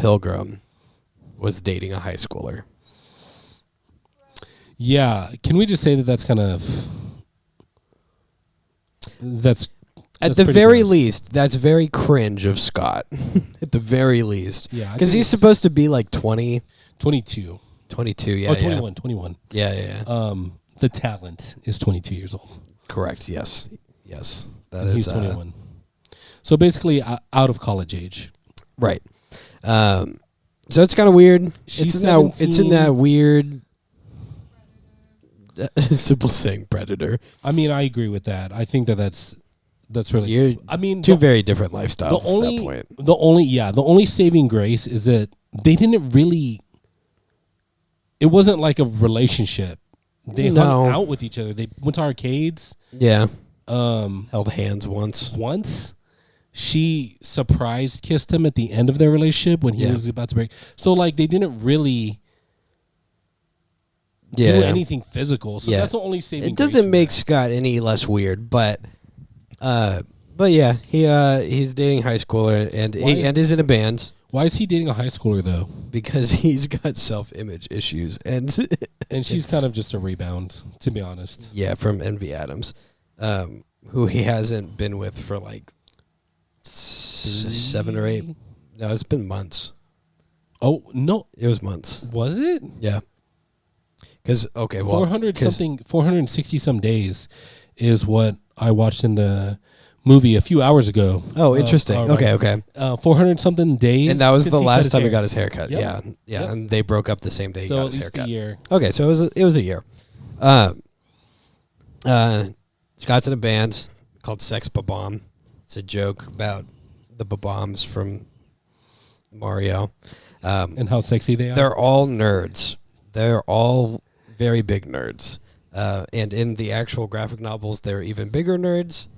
Pilgrim was dating a high schooler. Yeah. Can we just say that that's kind of... That's At the pretty very gross. least, that's very cringe of Scott. At the very least. Yeah. Because he's supposed to be like 20. 22. 22, yeah. Oh, 21. 21. Yeah. The talent is 22 years old. Correct, yes. Yes. And he's 21. So basically out of college age. Right. So it's kind of weird. She's It's in that weird... simple saying predator. I mean, I agree with that. I think that's really... Two very different lifestyles at that point. The only saving grace is that they didn't really... It wasn't like a relationship. They hung out with each other. They went to arcades. Yeah. Held hands once. She surprise kissed him at the end of their relationship when he was about to break. So, like, they didn't really do anything physical. So that's the only saving grace. It doesn't make Scott any less weird, but yeah, he's dating a high schooler and is in a band. Why is he dating a high schooler, though? Because he's got self-image issues. And she's kind of just a rebound, to be honest. Yeah, from Envy Adams, who he hasn't been with for like 7 or 8. No, it's been months. Oh, no. It was months. Was it? Yeah. Because, 460 some days is what I watched in the movie a few hours ago. Oh, interesting. Okay. 400 something days. And that was the last time he got his haircut. Yep. Yeah. Yep. And they broke up the same day he got his haircut. A year. Okay, so it was a year. Scott's in a band called Sex Ba-Bomb. It's a joke about the Ba-Bombs from Mario. And how sexy they are. They're all nerds. They're all very big nerds. And in the actual graphic novels, they're even bigger nerds.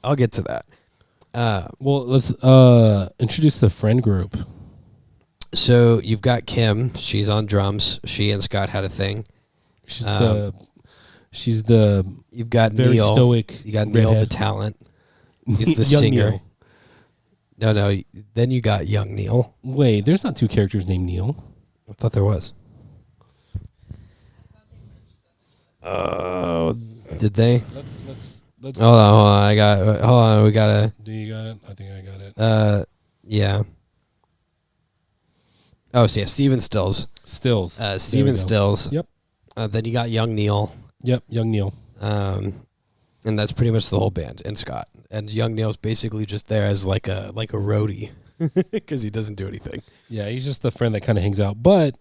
I'll get to that. Well, let's introduce the friend group. So you've got Kim. She's on drums. She and Scott had a thing. She's the you've got very Neil. stoic. You got Neil, the talent. He's the singer. Neil. No. Then you got young Neil. Wait, there's not two characters named Neil. I thought there was. Oh, did they? Let's. Hold on. Hold on. We gotta. Do you got it? I think I got it. Yeah. Oh, so yeah, Steven Stills. Steven Stills. Yep. Then you got young Neil. Yep, young Neil. And that's pretty much the whole band and Scott. And young Neil's basically just there as like a roadie because he doesn't do anything. Yeah, he's just the friend that kind of hangs out, but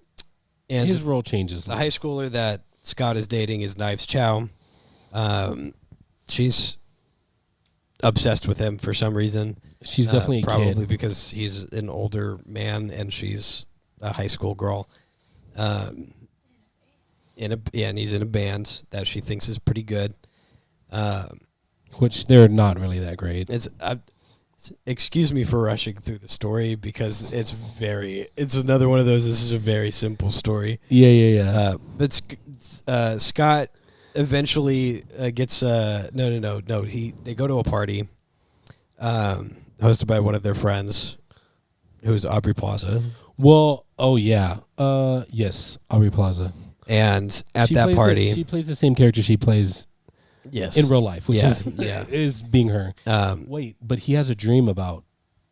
his role changes. The high schooler that Scott is dating is Knives Chow. She's obsessed with him for some reason. She's definitely probably a kid. because he's an older man and she's a high school girl. And he's in a band that she thinks is pretty good. Which they're not really that great. Excuse me for rushing through the story because it's another one of those. This is a very simple story. Yeah. But Scott eventually gets they go to a party hosted by one of their friends who's Aubrey Plaza. Well, yes, Aubrey Plaza. And at that party she plays the same character she plays in real life, which is being her. Wait, but he has a dream about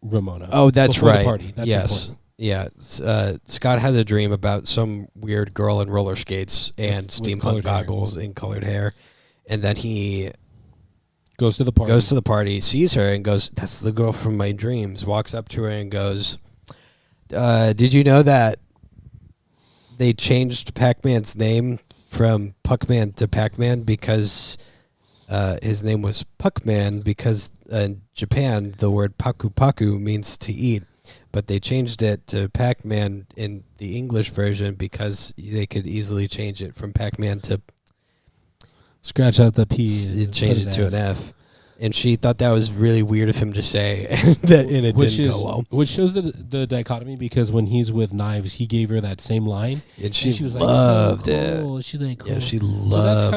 Ramona. Oh, that's right. The party. That's important. Yeah. Scott has a dream about some weird girl in roller skates and steampunk goggles and colored hair. And then he goes to the party, sees her and goes, "That's the girl from my dreams." Walks up to her and goes, "Did you know that they changed Pac-Man's name from Puckman to Pac-Man because his name was Puckman because in Japan the word paku paku means to eat, but they changed it to Pac-Man in the English version because they could easily change it from Pac-Man to scratch out the P, change it to an F." And she thought that was really weird of him to say, and it didn't go well. Which shows the dichotomy, because when he's with Knives, he gave her that same line, and she was loved like, so cool. She's like, cool. Yeah, she loved so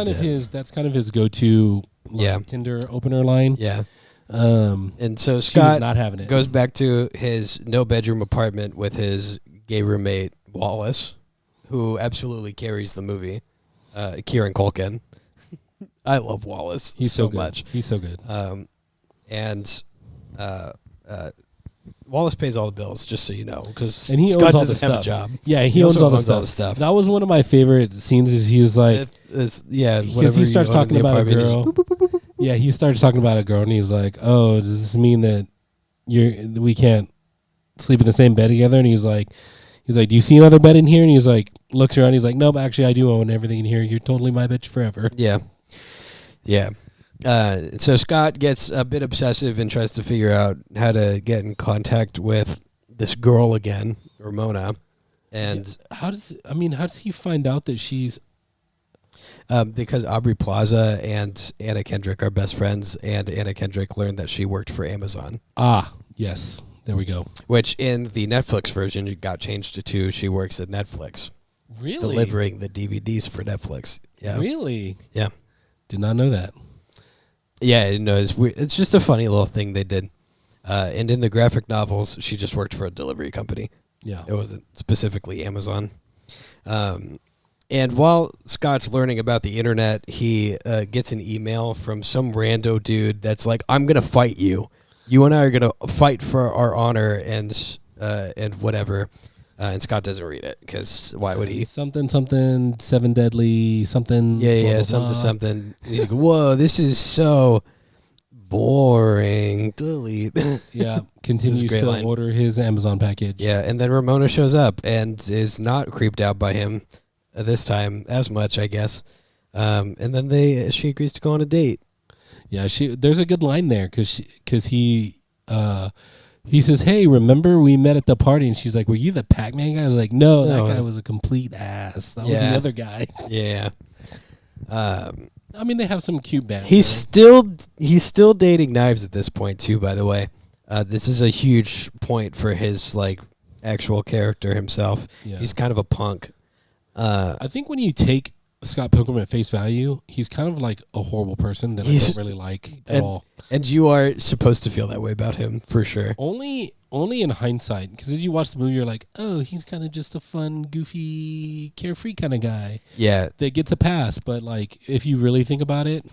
that's kind of his go-to Tinder opener line. Yeah. And so was Scott not having it. goes back to his no-bedroom apartment with his gay roommate, Wallace, who absolutely carries the movie, Kieran Culkin. I love Wallace He's so good. much. He's so good. And Wallace pays all the bills, just so you know, because And he Scott owns all the doesn't have a stuff. job. Yeah, he owns also all the owns stuff. That was one of my favorite scenes. Is he was like, because he starts talking about a girl. Yeah, he starts talking about a girl, and he's like, "Oh, does this mean that we can't sleep in the same bed together?" And he's like, "Do you see another bed in here?" And he's like, looks around. He's like, "No, but actually, I do own everything in here. You're totally my bitch forever." Yeah. So Scott gets a bit obsessive and tries to figure out how to get in contact with this girl again, Ramona. And how does he find out that she's? Because Aubrey Plaza and Anna Kendrick are best friends, and Anna Kendrick learned that she worked for Amazon. Ah, yes. There we go. Which in the Netflix version got changed to she works at Netflix. Really? Delivering the DVDs for Netflix. Yeah. Really? Yeah. Did not know that. Yeah, no, it's weird. It's just a funny little thing they did. And in the graphic novels, she just worked for a delivery company. Yeah. It wasn't specifically Amazon. And while Scott's learning about the internet, he gets an email from some rando dude that's like, "I'm going to fight you. You and I are going to fight for our honor and whatever." And Scott doesn't read it because why would he? Something, seven deadly, something. Yeah, blah, blah, something, blah. something. He's like, "Whoa, this is so boring." Delete. Yeah, continues great to line. order his Amazon package. Yeah, and then Ramona shows up and is not creeped out by him this time as much, I guess. And then she agrees to go on a date. Yeah, there's a good line there because he says, "Hey, remember we met at the party?" And she's like, "Were you the Pac-Man guy?" I was like, "No, that guy was a complete ass. That was the other guy." Yeah. I mean, they have some cute banter. He's still dating Knives at this point too. By the way, this is a huge point for his actual character himself. Yeah. He's kind of a punk. I think when you take Scott Pilgrim at face value, he's kind of like a horrible person that I don't really like at all. And you are supposed to feel that way about him, for sure. Only in hindsight, because as you watch the movie, you're like, oh, he's kind of just a fun, goofy, carefree kind of guy. Yeah. That gets a pass. But if you really think about it,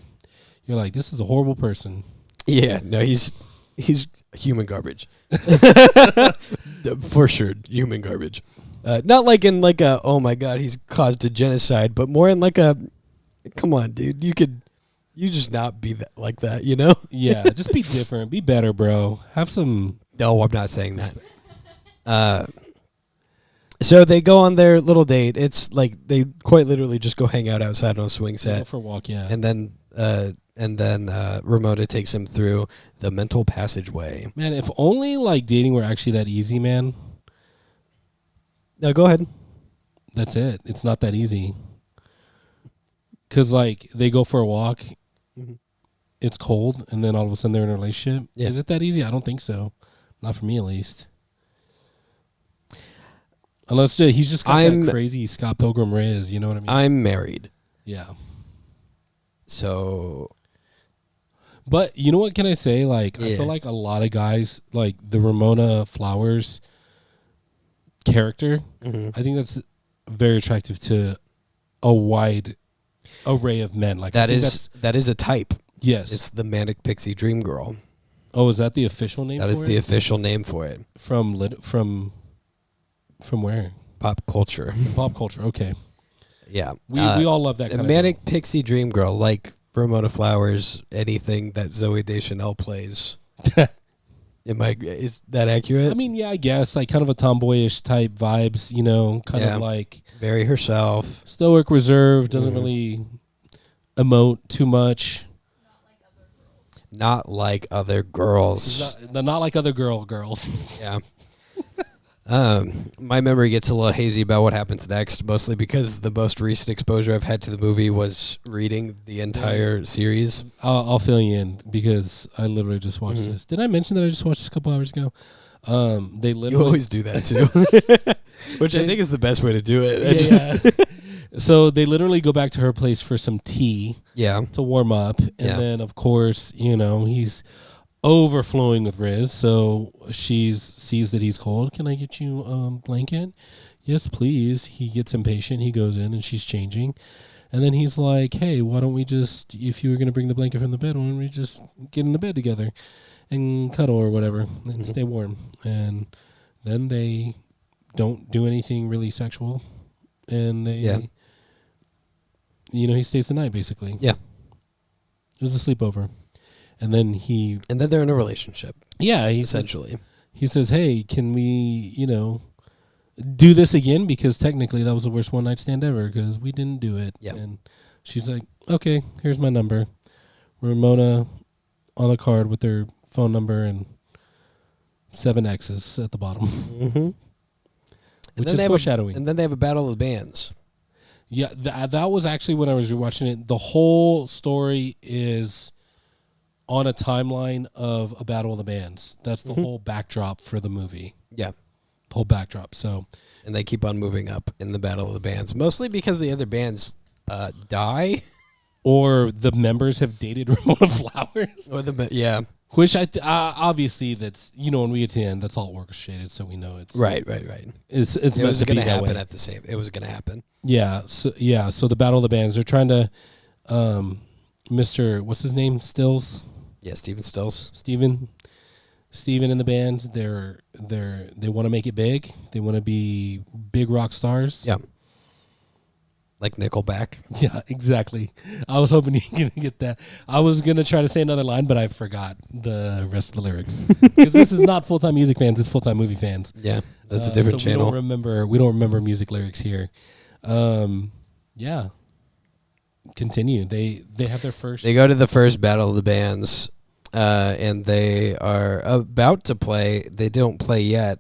you're like, this is a horrible person. Yeah, no, he's human garbage. For sure, human garbage. Not like in a, oh my god, he's caused a genocide, but more in a, come on, dude, you just not be that like that, you know? Yeah, just be different, be better, bro. Have some. No, I'm not saying that. So they go on their little date. It's they quite literally just go hang out outside on a swing set. Go for a walk, yeah. And then Ramona takes him through the mental passageway. Man, if only dating were actually that easy, man. No, go ahead. That's it. It's not that easy. Because they go for a walk, it's cold, and then all of a sudden they're in a relationship. Yeah. Is it that easy? I don't think so. Not for me, at least. Unless he's just got that crazy Scott Pilgrim riz, you know what I mean? I'm married. Yeah. So. But you know what can I say? I feel like a lot of guys, the Ramona Flowers character, I think that's very attractive to a wide array of men. That is a type. Yes. It's the manic pixie dream girl. Oh, is that the official name for it? That is the official name for it. From where? Pop culture. Pop culture, okay. Yeah. We all love that kind of manic pixie dream girl, like Ramona Flowers, anything that Zooey Deschanel plays. Is that accurate? I mean, yeah, I guess kind of a tomboyish type vibes, kind of very herself, stoic, reserved, doesn't really emote too much. Not like other girls. Not like other girls. Yeah. My memory gets a little hazy about what happens next, mostly because the most recent exposure I've had to the movie was reading the entire series. I'll fill you in because I literally just watched this. Did I mention that I just watched this a couple hours ago? They literally. You always do that too, which I think is the best way to do it. Yeah. So they literally go back to her place for some tea. Yeah. To warm up, and then of course he's overflowing with Riz. So she sees that he's cold. Can I get you a blanket? Yes, please. He gets impatient. He goes in and she's changing. And then he's like, hey, why don't we just, if you were going to bring the blanket from the bed, why don't we just get in the bed together and cuddle or whatever and stay warm? and then they don't do anything really sexual, and they, he stays the night basically. Yeah, it was a sleepover, and then they're in a relationship. Yeah, essentially. He says, "Hey, can we, do this again? Because technically that was the worst one night stand ever because we didn't do it." Yeah, and she's like, "Okay, here's my number." Ramona on a card with her phone number and 7 X's at the bottom. Mm-hmm. Which is foreshadowing. And then they have a battle of the bands. Yeah, that was actually when I was rewatching it. The whole story is on a timeline of a battle of the bands. That's the whole backdrop for the movie. Yeah. The whole backdrop. So, and they keep on moving up in the battle of the bands, mostly because the other bands die. Or the members have dated Ramona Flowers. Yeah. Which obviously that's, when we get to the end, that's all orchestrated, so we know it's right. It's it was going to happen at the same. It was going to happen. Yeah. So the battle of the bands. They're trying to, Mr. What's his name? Stills. Yeah, Steven Stills. Steven in the band. They want to make it big. They want to be big rock stars. Yeah. Like Nickelback. Yeah, exactly. I was hoping you were going to get that. I was going to try to say another line, but I forgot the rest of the lyrics. Because this is not full-time music fans, it's full-time movie fans. Yeah, that's a different channel. We don't remember music lyrics here. Yeah. Continue. They have their first... They go to the first battle of the bands, and they are about to play. They don't play yet.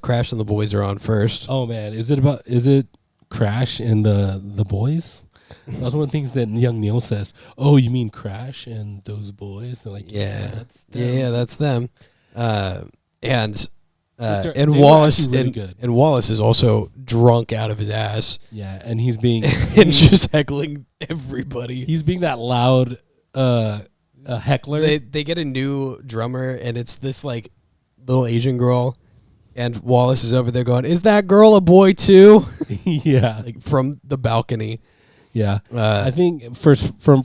Crash and the Boys are on first. Oh, man. Is it Crash and the boys? That's one of the things that young Neil says. Oh, you mean Crash and those boys? They're like, yeah, that's them. Yeah, that's them. And Wallace and Wallace is also drunk out of his ass. Yeah, and he's being and just heckling everybody. He's being that loud heckler. They get a new drummer, and it's this like little Asian girl. And Wallace is over there going, "Is that girl a boy too?" Yeah, like from the balcony. Yeah, I think from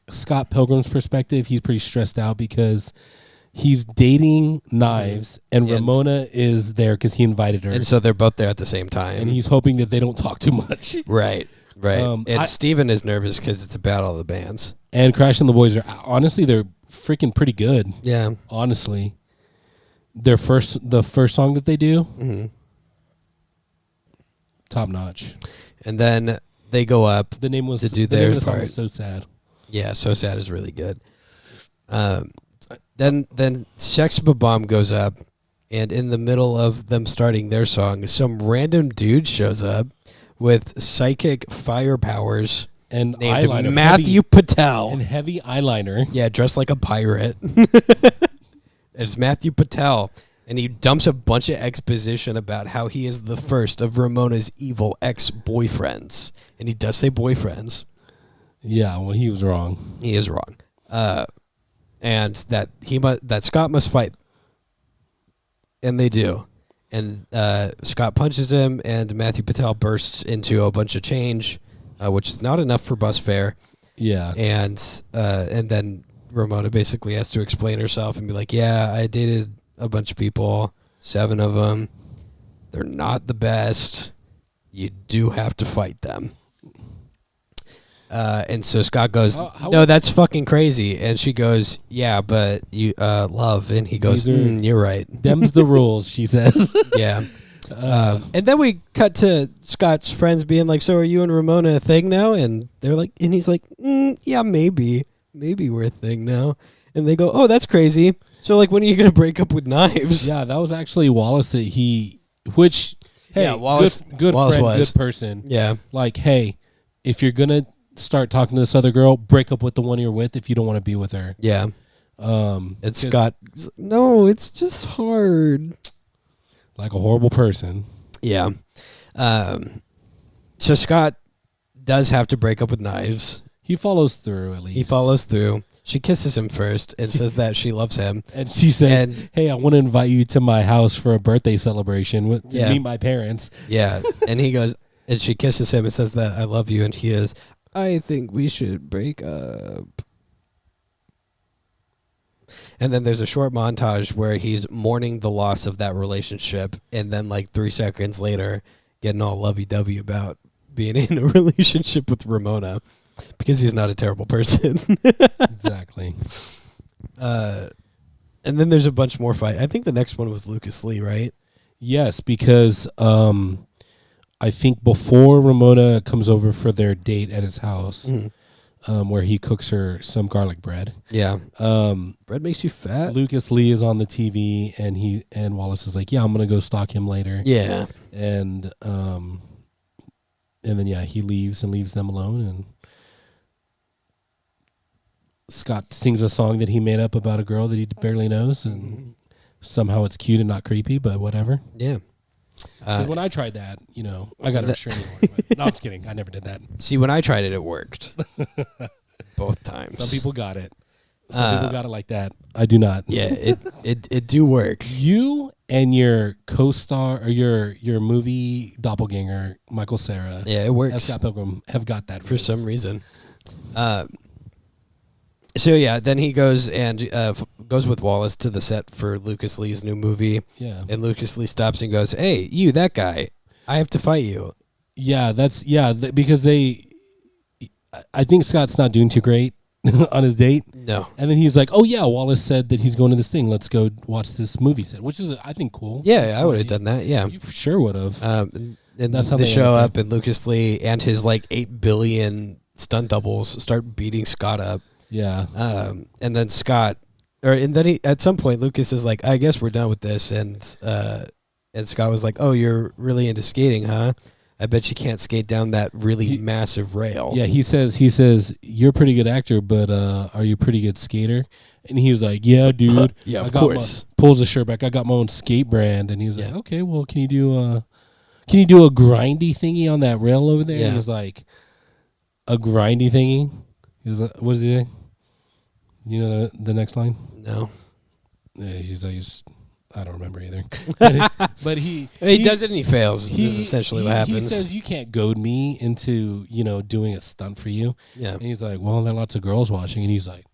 Scott Pilgrim's perspective, he's pretty stressed out because he's dating Knives, and Ramona is there because he invited her, and so they're both there at the same time. And he's hoping that they don't talk too much. Right. And Steven is nervous because it's a battle of the bands. And Crash and the Boys are honestly they're freaking pretty good. Yeah, honestly. The first song that they do, top notch. And then they go up. The name was to do their part. Song was So Sad. Yeah, So Sad is really good. Then Sex Bomb goes up, and in the middle of them starting their song, some random dude shows up with psychic fire powers and named eyeliner, Matthew Patel and heavy eyeliner. Yeah, dressed like a pirate. It's Matthew Patel, and he dumps a bunch of exposition about how he is the first of Ramona's evil ex-boyfriends. And he does say boyfriends. Yeah, well, he was wrong. He is wrong. And that Scott must fight. And they do. And Scott punches him, and Matthew Patel bursts into a bunch of change, which is not enough for bus fare. Yeah. And then Ramona basically has to explain herself and be like, yeah, I dated a bunch of people, 7 of them. They're not the best. You do have to fight them. And so Scott goes, no, that's fucking crazy. And she goes, yeah, but you love. And he goes, you're right. Them's the rules, she says. Yeah. And then we cut to Scott's friends being like, so are you and Ramona a thing now? And they're like, and he's like, yeah, maybe we're a thing now. And they go, oh, that's crazy. So, like, when are you going to break up with Knives? Yeah, that was actually Wallace Wallace, good Wallace friend, good person. Yeah. Like, hey, if you're going to start talking to this other girl, break up with the one you're with if you don't want to be with her. Yeah. And Scott, no, it's just hard. Like a horrible person. Yeah. So Scott does have to break up with Knives. He follows through at least. He follows through. She kisses him first and says that she loves him. And she says, hey, I want to invite you to my house for a birthday celebration to meet my parents. Yeah. And he goes, and she kisses him and says that I love you. And he is, I think we should break up. And then there's a short montage where he's mourning the loss of that relationship. And then like 3 seconds later, getting all lovey-dovey about being in a relationship with Ramona. Because he's not a terrible person. Exactly. And then there's a bunch more fight. I think the next one was Lucas Lee, right? Yes, because I think before Ramona comes over for their date at his house, where he cooks her some garlic bread. Yeah. Bread makes you fat. Lucas Lee is on the TV, and Wallace is like, "Yeah, I'm gonna go stalk him later." Yeah. And then he leaves them alone, and Scott sings a song that he made up about a girl that he barely knows, and somehow it's cute and not creepy, but whatever. Yeah. Because when I tried that, I got a restraining order. No, I'm just kidding. I never did that. See, when I tried it, it worked. Both times. Some people got it. Some people got it like that. I do not. Yeah, it do work. You and your co-star or your movie doppelganger, Michael Cera. Yeah, it works. Scott Pilgrim have got that for some reason. So yeah, then he goes and goes with Wallace to the set for Lucas Lee's new movie. Yeah, and Lucas Lee stops and goes, "Hey, you, that guy, I have to fight you." Yeah, because I think Scott's not doing too great on his date. No, and then he's like, "Oh yeah, Wallace said that he's going to this thing. Let's go watch this movie set," which is I think cool. Yeah, I would have done that. Yeah, you sure would have. And that's how they show up, and Lucas Lee and his like 8 billion stunt doubles start beating Scott up. Yeah. And then Scott, at some point, Lucas is like, "I guess we're done with this," and Scott was like, "Oh, you're really into skating, huh? I bet you can't skate down that really massive rail." Yeah, he says, "You're a pretty good actor, but are you a pretty good skater?" And he's like, "Yeah, dude." Yeah, of course. Pulls the shirt back. I got my own skate brand, and he's like, "Okay, well, can you do a grindy thingy on that rail over there?" Yeah. And he's like, "A grindy thingy." He's like, what does he say? You know the next line? No. Yeah, he's like, I don't remember either. but he does it and he fails. This is essentially what happens. He says, "You can't goad me into doing a stunt for you." Yeah. And he's like, "Well, there are lots of girls watching," and he's like,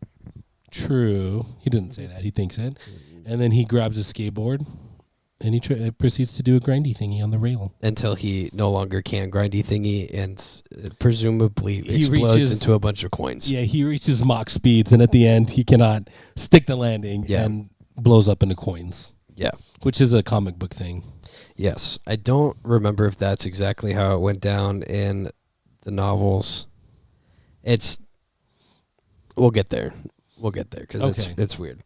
"True." He doesn't say that. He thinks it, and then he grabs a skateboard. And he proceeds to do a grindy thingy on the rail. Until he no longer can grindy thingy and presumably explodes into a bunch of coins. Yeah, he reaches Mach speeds, and at the end, he cannot stick the landing and blows up into coins. Yeah. Which is a comic book thing. Yes. I don't remember if that's exactly how it went down in the novels. We'll get there. Because it's weird.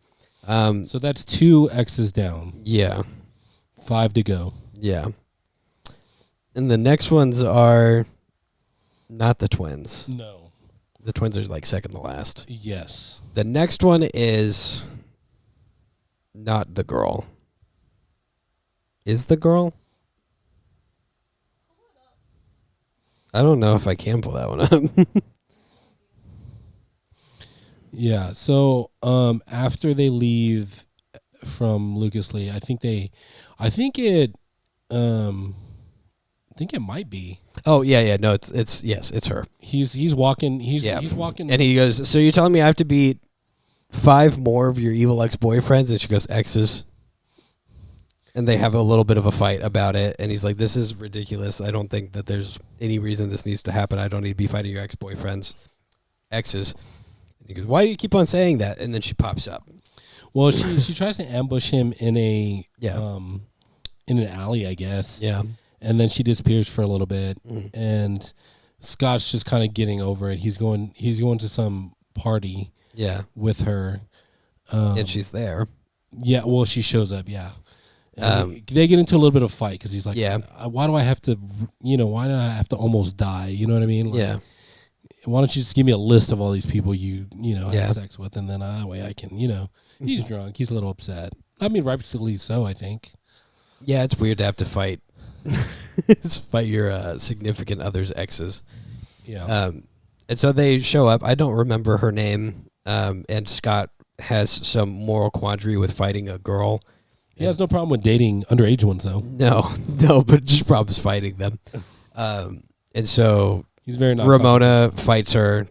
So that's 2 X's down. Yeah. 5 to go. Yeah. And the next ones are not the twins. No. The twins are like second to last. Yes. The next one is not the girl. Is the girl? I don't know if I can pull that one up. Yeah. So after they leave from Lucas Lee, I think it might be. Oh yeah. No, it's her. He's walking. He's walking, and he goes, "So you're telling me I have to beat 5 more of your evil ex-boyfriends?" And she goes, "Exes." And they have a little bit of a fight about it. And he's like, "This is ridiculous. I don't think that there's any reason this needs to happen. I don't need to be fighting your ex-boyfriends, exes." And he goes, "Why do you keep on saying that?" And then she pops up. Well, she tries to ambush him in an alley, I guess. Yeah. And then she disappears for a little bit, and Scott's just kind of getting over it. He's going to some party. Yeah. With her, and she's there. Yeah. Well, she shows up. Yeah. They get into a little bit of a fight because he's like, "Yeah, why do I have to? Why do I have to almost die? You know what I mean? Like, yeah. Why don't you just give me a list of all these people you had sex with, and then that way I can, He's drunk. He's a little upset. I mean, rightfully so, I think. Yeah, it's weird to have to fight. Fight your significant other's exes. Yeah. And so they show up. I don't remember her name. And Scott has some moral quandary with fighting a girl. He has no problem with dating underage ones, though. No, but just problems fighting them. And so he's very Ramona fights her,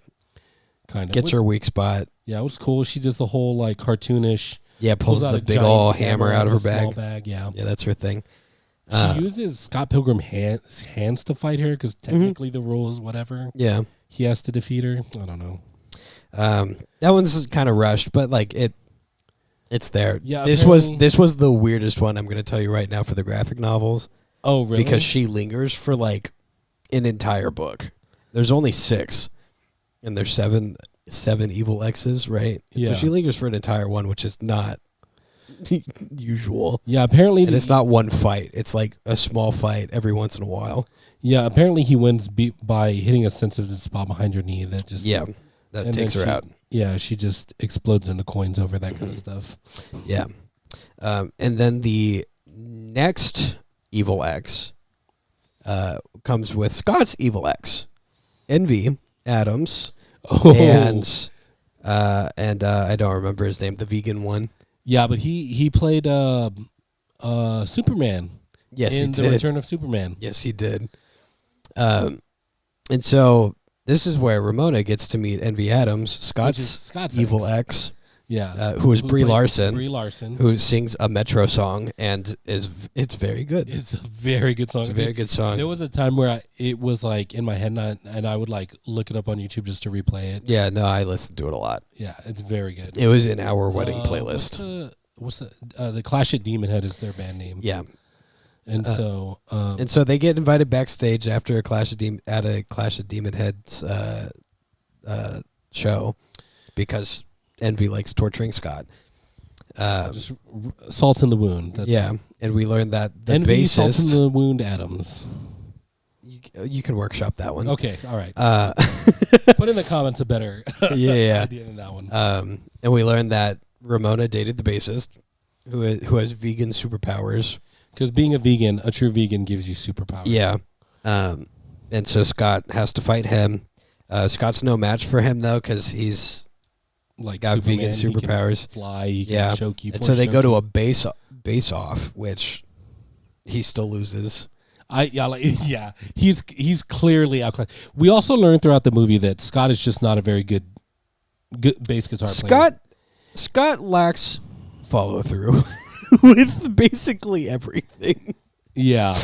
kind of gets her weak spot. Yeah, it was cool. She does the whole like cartoonish. Yeah, pulls the big old hammer out of her bag. Yeah, that's her thing. She uses Scott Pilgrim hands to fight her because technically the rule is whatever. Yeah, he has to defeat her. I don't know. That one's kind of rushed, but like it's there. Yeah, this was the weirdest one I'm going to tell you right now for the graphic novels. Oh, really? Because she lingers for like an entire book. There's only 6, and there's seven evil X's, right? Yeah. So she lingers for an entire one, which is not usual. Yeah, apparently it's not one fight. It's like a small fight every once in a while. Yeah, apparently he wins by hitting a sensitive spot behind her knee that just that takes her out. Yeah, she just explodes into coins over that kind of stuff. Yeah, and then the next evil X comes with Scott's evil X, Envy Adams, and I don't remember his name, the vegan one. Yeah, but he played Superman. Yes, in he The did. Return of Superman. Yes, he did. And so this is where Ramona gets to meet Envy Adams, Scott's evil ex. Yeah, who is Brie Larson. Brie Larson, who sings a Metro song, and it's very good. It's a very good song. It's a very good song. There was a time where it was like in my head, and I would like look it up on YouTube just to replay it. Yeah, no, I listened to it a lot. Yeah, it's very good. It was in our wedding playlist. What's the Clash at Demon Head is their band name. Yeah, and so they get invited backstage after a Clash of Demon Head's show because Envy likes torturing Scott. Just salt in the wound. And we learned that the Envy, bassist... Salt in the Wound Adams. You can workshop that one. Okay, all right. Put in the comments a better idea than that one. And we learned that Ramona dated the bassist, who has vegan superpowers. Because being a true vegan gives you superpowers. Yeah. And so Scott has to fight him. Scott's no match for him, though, because he's... like got Superman, vegan superpowers. He can fly, he can choke you. And so they go to a base off, which he still loses. He's clearly outclassed. We also learned throughout the movie that Scott is just not a very good bass guitar player. Scott lacks follow through with basically everything. Yeah.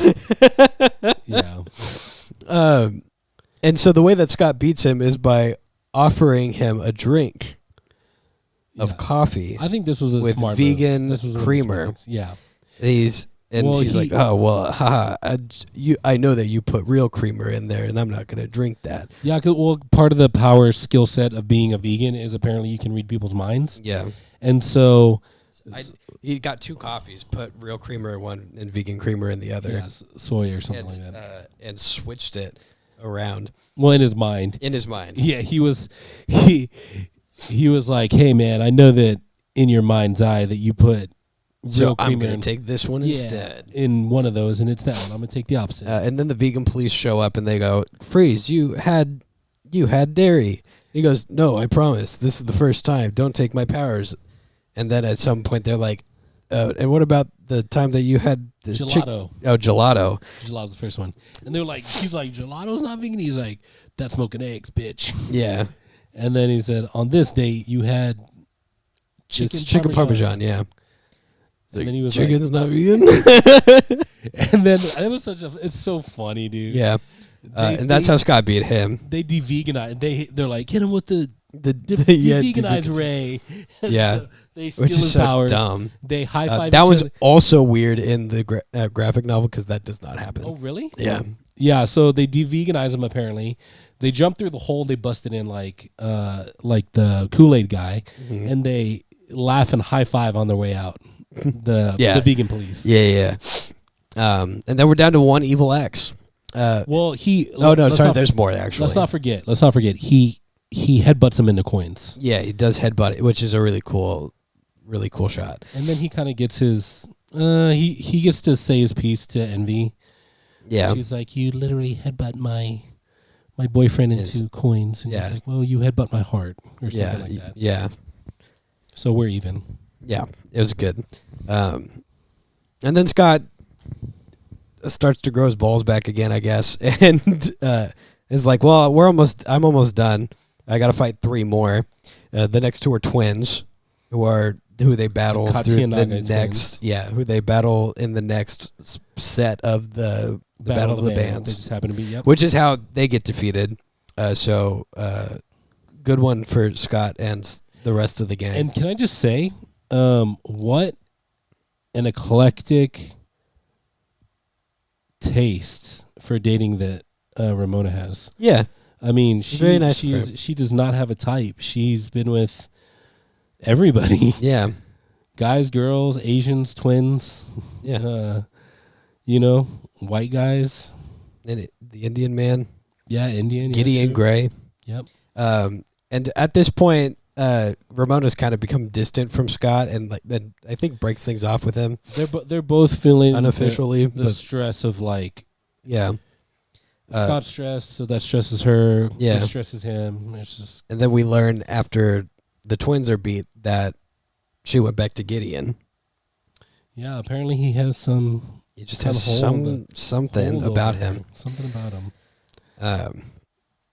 Yeah. And so the way that Scott beats him is by offering him a drink of coffee. I think this was a with smart vegan move. This was creamer. Yeah. And he's like, oh well, haha, I know that you put real creamer in there, and I'm not gonna drink that. Yeah, part of the power skill set of being a vegan is apparently you can read people's minds. Yeah, and so he got 2 coffees, put real creamer in one and vegan creamer in the other. Soy or something like that, and switched it around. Well, in his mind. Yeah, he was like, hey man, I know that in your mind's eye that you put real creamer. I'm going to take this one instead. In one of those, and it's that one. I'm going to take the opposite. And then the vegan police show up and they go, Freeze, you had dairy. He goes, no, I promise. This is the first time. Don't take my powers. And then at some point they're like, and what about the time that you had the gelato? Gelato. Gelato's the first one. And they're like, he's like, gelato's not vegan? He's like, that's smoking eggs, bitch. Yeah. And then he said, on this date, you had chicken parmesan, yeah. And then he was chicken's like, not vegan? And then it was it's so funny, dude. Yeah. And that's how Scott beat him. They de-veganize. They're like, hit him with the de-veganize Ray. Yeah. So they steal his powers. Dumb. They high-five that was also weird in the graphic novel because that does not happen. Oh, really? Yeah. Yeah, so they de-veganize him apparently. They jump through the hole they busted in like the Kool-Aid guy, and they laugh and high-five on their way out. The vegan police. Yeah. And then we're down to one evil X. There's more actually. Let's not forget. He headbutts him into coins. Yeah, he does headbutt it, which is a really cool shot. And then he kind of gets his he gets to say his piece to Envy. Yeah. She's like, you literally headbutt my my boyfriend into coins. And yeah. he's like, well, you headbutt my heart or something Yeah, like that. yeah. So we're even. Yeah, it was good. And then Scott starts to grow his balls back again, I guess, and is like, well, I'm almost done. I got to fight 3 more. The next 2 are twins, who they battle through the next. Twins. Yeah, who they battle in the next set of the Battle of the Bands. They just happen to be, which is how they get defeated. So good one for Scott and the rest of the gang. And can I just say, what an eclectic taste for dating that Ramona has. Yeah. I mean, very nice. She does not have a type. She's been with everybody. Yeah. Guys, girls, Asians, twins. Yeah. White guys. And the Indian man. Yeah, Indian. Gideon Gray. Yep. And at this point, Ramona's kind of become distant from Scott, and then I think breaks things off with him. They're both feeling unofficially the stress of yeah. Scott's stressed, so that stresses her. Yeah, it stresses him. It's just, and then we learn after the twins are beat that she went back to Gideon. Yeah, apparently he has some. He just has something about him. Something about him.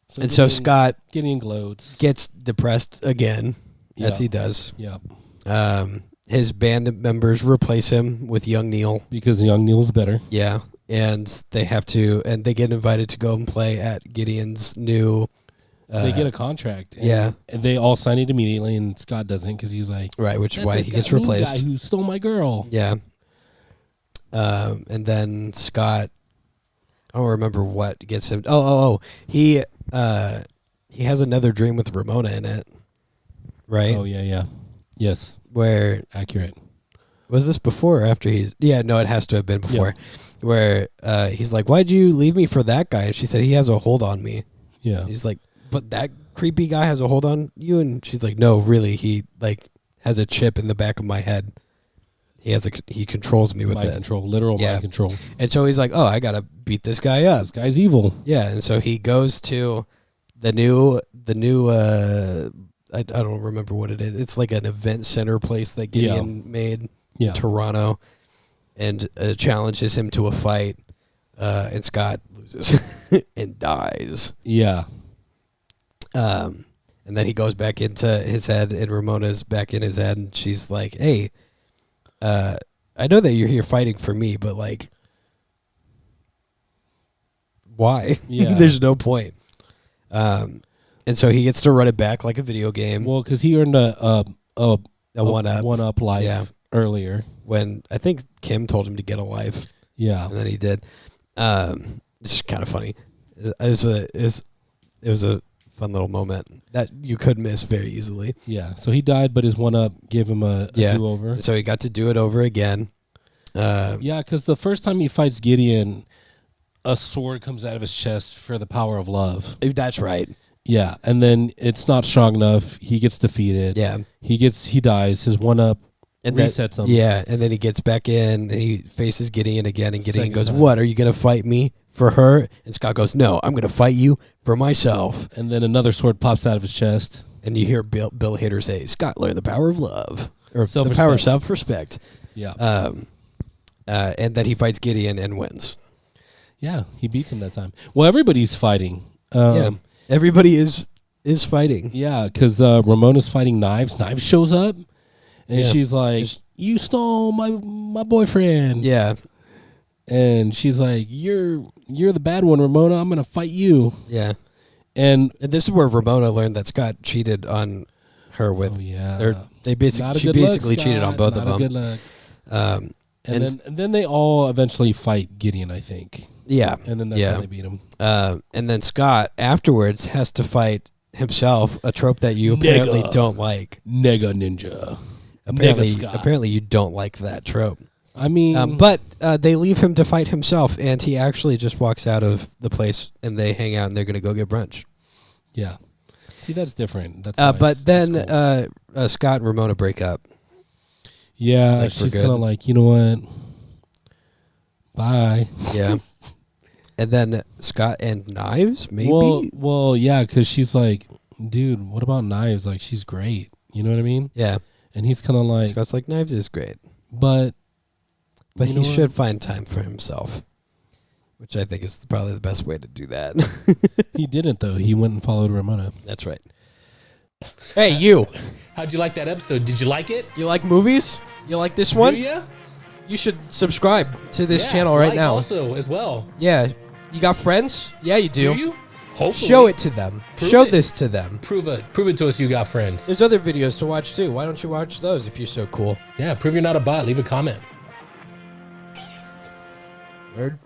So Scott Gideon gloats, gets depressed again, as he does. Yeah. His band members replace him with young Neil because young Neil's better. Yeah, and they get invited to go and play at Gideon's new. They get a contract. And they all sign it immediately, and Scott doesn't because he's like, right, which is why he gets replaced. Guy who stole my girl. Yeah. And then Scott, I don't remember what gets him. He has another dream with Ramona in it, right? Oh yeah. Yes. Where accurate. Was this before or after he's? Yeah, no, it has to have been before. Yeah. Where he's like, "Why'd you leave me for that guy?" And she said, "He has a hold on me." Yeah. And he's like, "But that creepy guy has a hold on you?" And she's like, "No, really, he has a chip in the back of my head. He controls me with mind control, literal mind control." And so he's like, "Oh, I gotta beat this guy up. This guy's evil." Yeah, and so he goes to the new. I don't remember what it is. It's like an event center place that Gideon made in Toronto, and challenges him to a fight. And Scott loses and dies. Yeah. And then he goes back into his head, and Ramona's back in his head, and she's like, "Hey, I know that you're here fighting for me, but why? Yeah. There's no point." And so he gets to run it back like a video game. Well, because he earned a one-up life earlier. When I think Kim told him to get a life. Yeah. And then he did. It's kind of funny. It was a fun little moment that you could miss very easily. Yeah. So he died, but his one-up gave him a do-over. So he got to do it over again. Yeah, because the first time he fights Gideon, a sword comes out of his chest for the power of love. That's right. Yeah, and then it's not strong enough. He gets defeated. Yeah. He dies. His one-up resets him. Yeah, and then he gets back in, and he faces Gideon again, and Gideon goes, "What, are you going to fight me for her?" And Scott goes, "No, I'm going to fight you for myself." And then another sword pops out of his chest. And you hear Bill Hader say, "Scott learned the power of love." Or the power of self-respect. Yeah. And then he fights Gideon and wins. Yeah, he beats him that time. Well, everybody's fighting. Everybody is fighting. Yeah, because Ramona's fighting Knives. Knives shows up, and she's like, "You stole my boyfriend." Yeah. And she's like, "You're the bad one, Ramona. I'm gonna fight you." Yeah. And this is where Ramona learned that Scott cheated on her with. Oh yeah. She basically cheated on both of them. Good luck. And then they all eventually fight Gideon, I think. Yeah. And then that's how they beat him. And then Scott afterwards has to fight himself, a trope that you apparently don't like. Nega Ninja. Apparently you don't like that trope. I mean... but they leave him to fight himself, and he actually just walks out of the place, and they hang out, and they're going to go get brunch. Yeah. See, that's different. That's nice. But then cool. Scott and Ramona break up. Yeah, she's kind of like, you know what? Bye. Yeah. And then Scott and Knives, maybe? Well, yeah, because she's like, dude, what about Knives? Like, she's great. You know what I mean? Yeah. And he's kind of like... Scott's like, Knives is great. But he should find time for himself, which I think is probably the best way to do that. He didn't, though. He went and followed Ramona. That's right. Hey, you. How'd you like that episode? Did you like it? You like movies? You like this one? Do you? You should subscribe to this channel right now. Also, as well. Yeah. You got friends? Yeah, you do. Do you? Hopefully. Show it to them. Show it. this to them. Prove it. Prove it to us you got friends. There's other videos to watch, too. Why don't you watch those if you're so cool? Yeah, prove you're not a bot. Leave a comment. Nerd.